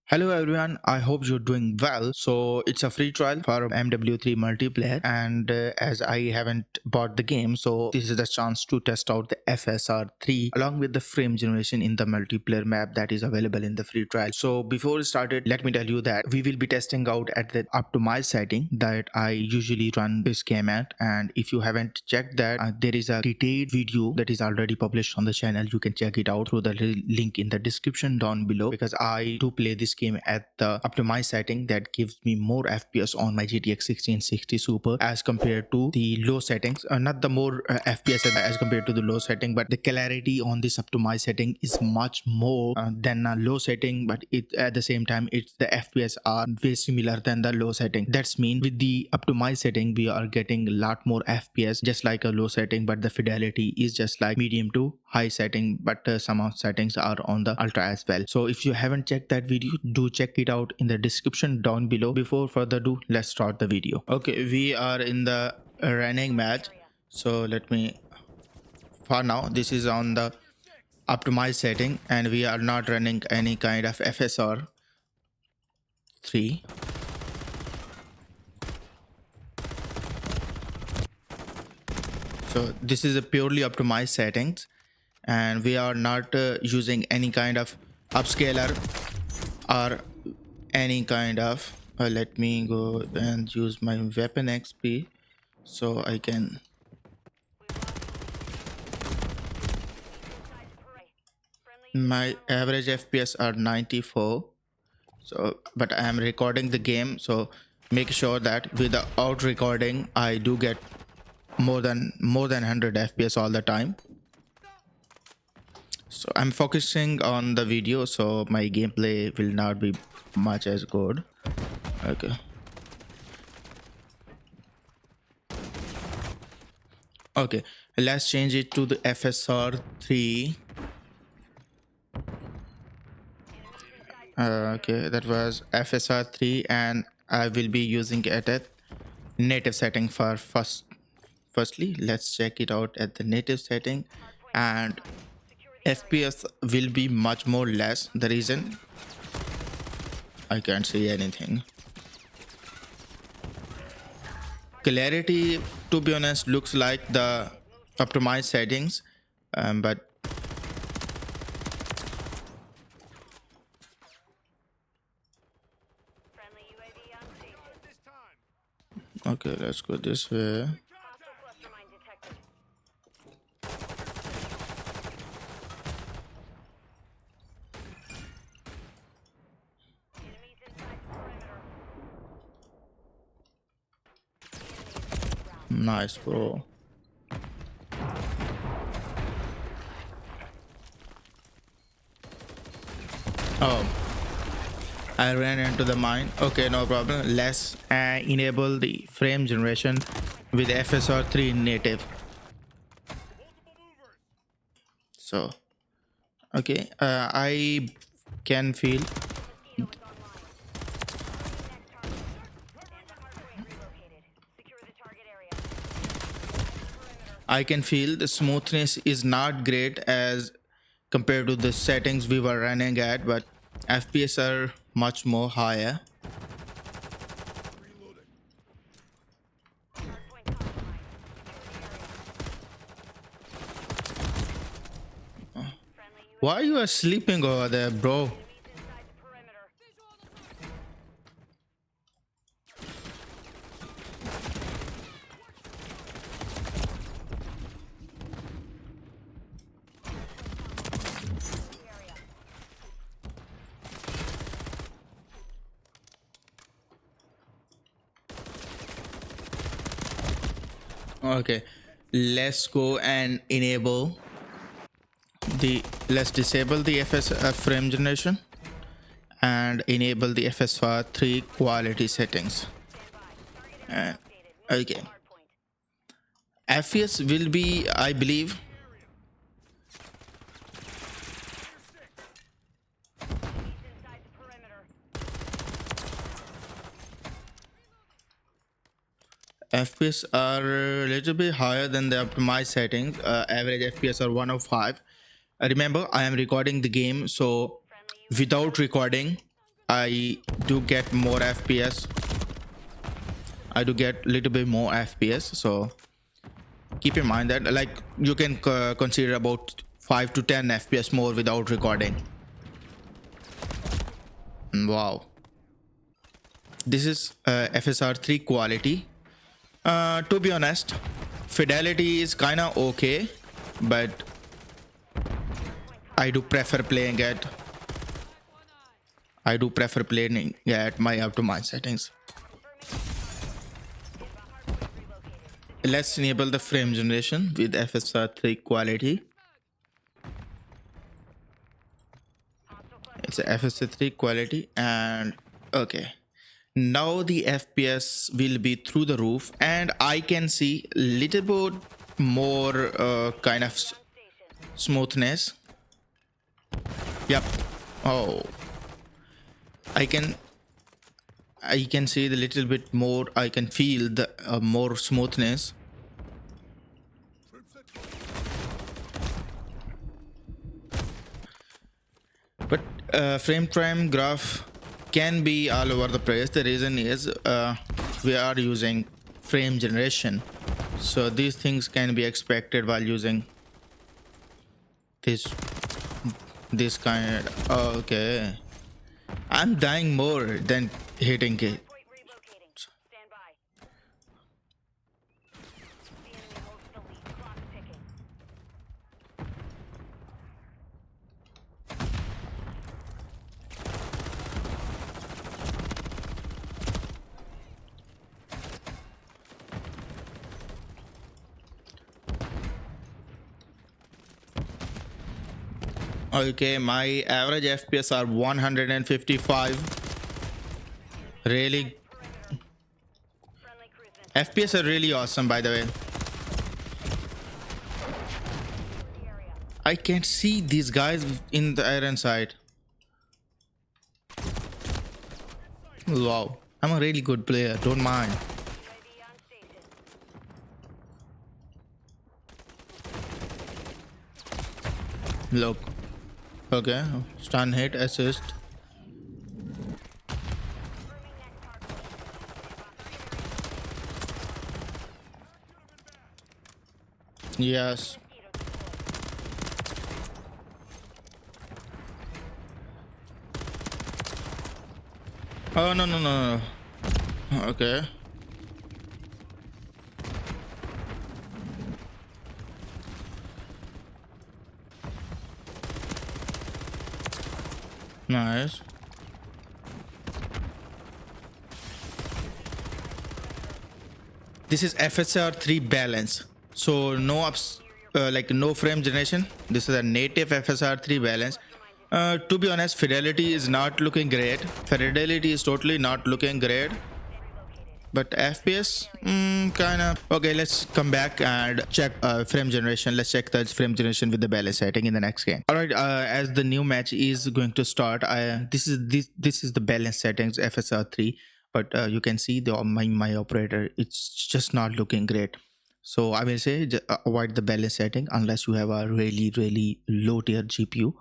Hello everyone, I hope you're doing well. So it's a free trial for MW3 multiplayer, and as I haven't bought the game, so this is the chance to test out the FSR 3 along with the frame generation in the multiplayer map that is available in the free trial. So before we started, let me tell you that we will be testing out at the optimized setting that I usually run this game at, and if you haven't checked that, there is a detailed video that is already published on the channel. You can check it out through the link in the description down below, because I do play this game at the optimized setting that gives me more FPS on my GTX 1660 Super as compared to the low settings. Not the more FPS as compared to the low setting, but the clarity on this optimized setting is much more than a low setting. But it at the same time, the FPS are very similar than the low setting. That's mean with the optimized setting we are getting a lot more FPS just like a low setting, but the fidelity is just like medium to high setting, but some of settings are on the ultra as well. So if you haven't checked that video, do check it out in the description down below. Before further ado, let's start the video. Okay, we are in the running match, so let me, for now this is on the optimized setting and we are not running any kind of FSR 3. So this is a purely optimized settings and we are not using any kind of upscaler or any kind of let me go and use my weapon XP so I can. My average FPS are 94, so but I am recording the game, so make sure that without recording I do get more than 100 FPS all the time. So I'm focusing on the video, so my gameplay will not be much as good. Okay, let's change it to the FSR 3. Okay, that was FSR 3 and I will be using it at native setting for firstly. Let's check it out at the native setting, and FPS will be much more less. The reason I can't see anything. Clarity, to be honest, looks like the optimized settings, but okay, let's go this way. Nice, bro. Oh, I ran into the mine. Okay, no problem. Let's enable the frame generation with FSR 3 native. So, okay, I can feel. I can feel the smoothness is not great as compared to the settings we were running at, but FPS are much more higher. Why you are sleeping over there, bro? Okay, let's go and enable let's disable the FSR frame generation and enable the FSR 3 quality settings. Okay, FPS will be, I believe, FPS are a little bit higher than the optimized settings. Average FPS are 105. Remember, I am recording the game, so without recording I do get more FPS. I do get a little bit more FPS. So keep in mind that, like, you can consider about 5 to 10 FPS more without recording. Wow. This is FSR 3 quality. To be honest, fidelity is kind of okay, but I do prefer playing at my optimized settings. Let's enable the frame generation with FSR 3 quality. It's a FSR 3 quality, and okay. Now the FPS will be through the roof, and I can see little bit more kind of smoothness. Yep. Oh, I can see the little bit more. I can feel the more smoothness. But frame time graph can be all over the place. The reason is we are using frame generation, so these things can be expected while using this kind. Okay, I'm dying more than hitting it. Okay, my average FPS are 155. Really, FPS are really awesome, by the way. I can't see these guys in the iron side. Wow, I'm a really good player, don't mind. Look. Okay, stun hit, assist. Yes. Oh, no. Okay. Nice. This is FSR 3 balance, so no ups, like no frame generation. This is a native FSR 3 balance. To be honest, fidelity is not looking great. Fidelity is totally not looking great. But FPS, kind of. Okay, let's come back and check frame generation. Let's check the frame generation with the balance setting in the next game. All right, as the new match is going to start, this is the balance settings FSR 3. But you can see my operator, it's just not looking great. So I will say avoid the balance setting unless you have a really low tier GPU.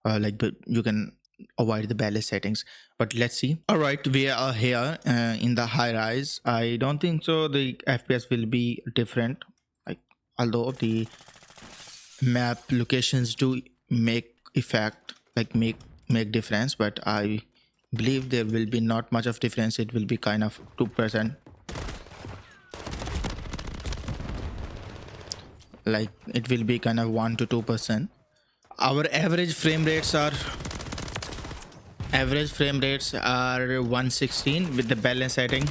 But you can avoid the balance settings. But let's see. All right, we are here in the high rise. I don't think so the FPS will be different, like, although the map locations do make effect, like make difference, but I believe there will be not much of difference. It will be kind of 2%, like it will be kind of 1 to 2%. Our average frame rates are 116 with the balance setting.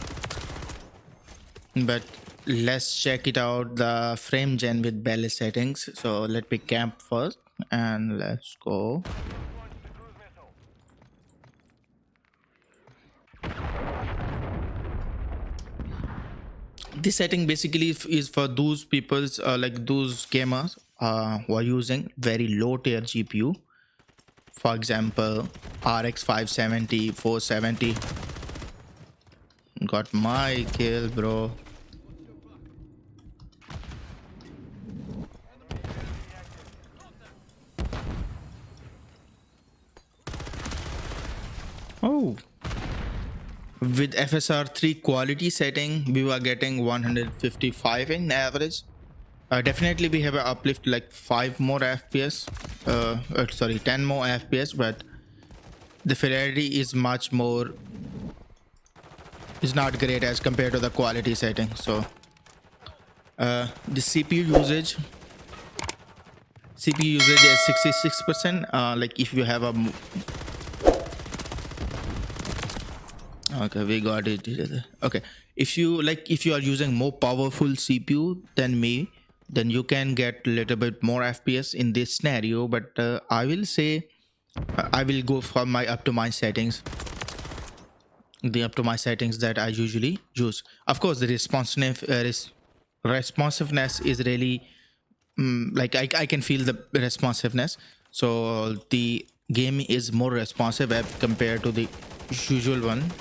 But let's check it out, the frame gen with balance settings. So let me camp first and let's go. This setting basically is for those people, like those gamers who are using very low tier GPU. For example, RX 570, 470. Got my kill, bro. Oh, With FSR 3 quality setting, we were getting 155 in average. Definitely we have an uplift like 5 more FPS, sorry, 10 more FPS, but the fidelity is much more, is not great as compared to the quality setting. So the CPU usage is 66%. Like if you have a okay, we got it. Okay, if you are using more powerful CPU than me, then you can get a little bit more FPS in this scenario. But I will say I will go for my optimized settings, the optimized settings that I usually use. Of course, the responsiveness is really like I can feel the responsiveness. So the game is more responsive as compared to the usual one.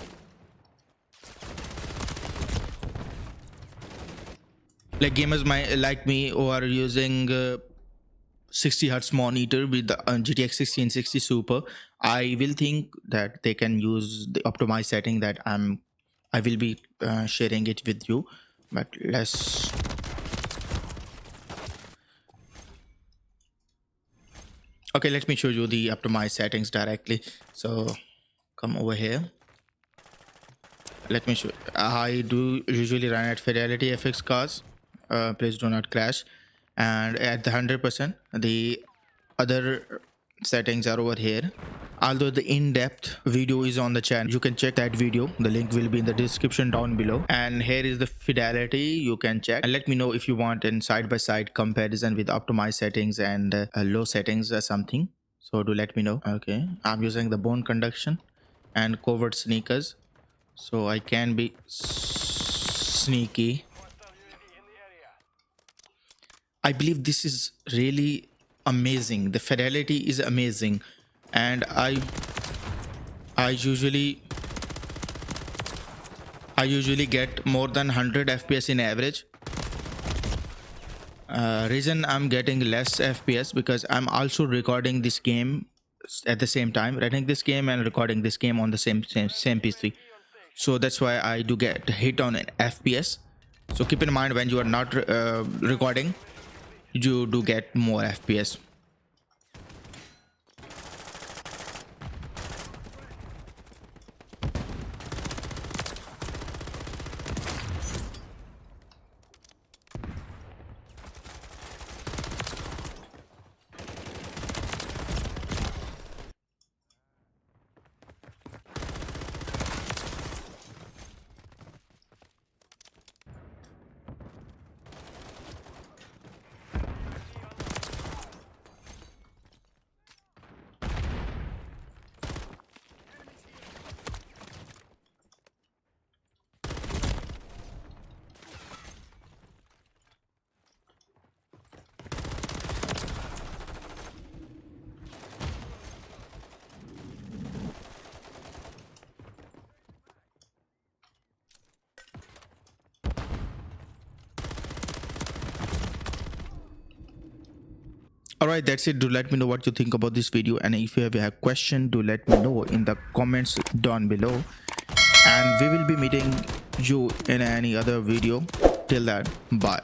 Like gamers like me who are using 60 hertz monitor with the GTX 1660 Super, I will think that they can use the optimized setting that I will be sharing it with you. But let's okay, let me show you the optimized settings directly. So come over here. Let me show. I do usually run at fidelity FX cards. Please do not crash. And at the 100%, the other settings are over here. Although the in-depth video is on the channel, you can check that video. The link will be in the description down below. And here is the fidelity. You can check and let me know if you want a side-by-side comparison with optimized settings and low settings or something. So do let me know. Okay, I'm using the bone conduction and covert sneakers, so I can be sneaky. I believe this is really amazing. The fidelity is amazing, and I usually get more than 100 FPS in average. Reason I'm getting less FPS because I'm also recording this game at the same time, running this game and recording this game on the same PC. So that's why I do get hit on an FPS. So keep in mind when you are not recording, you do get more FPS. Alright, that's it. Do let me know what you think about this video, and if you have a question, do let me know in the comments down below, and we will be meeting you in any other video. Till that, bye.